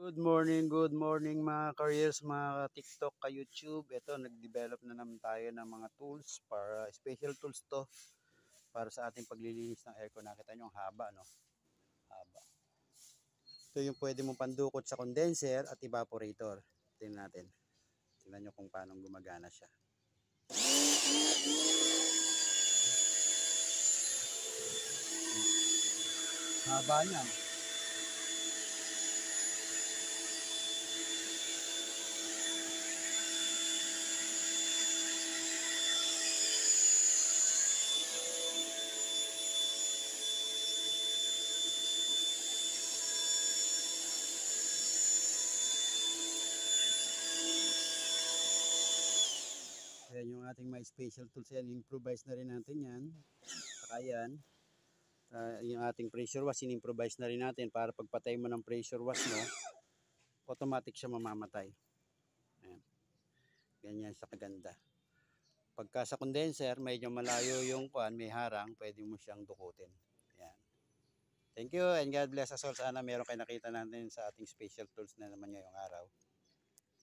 Good morning mga careers, mga TikTok, ka YouTube. Ito, nag-develop na naman tayo ng mga tools para special tools to para sa ating paglilinis ng aircon. Nakita nyo ang haba, no? Haba. Ito yung pwede mong pandukot sa condenser at evaporator. Tingnan natin. Tingnan nyo kung paano gumagana siya. Haba niya. Ayan yung ating may special tools yan. Improvise na rin natin yan. Saka yan. Yung ating pressure wash, in-improvise na rin natin para pagpatay mo ng pressure wash mo, automatic siya mamamatay. Ayan. Ganyan sa kaganda. Pagka sa condenser, medyo malayo yung kuan, may harang, pwede mo siyang dukutin. Ayan. Thank you and God bless us all. Sana meron kayo nakita natin sa ating special tools na naman ngayong araw.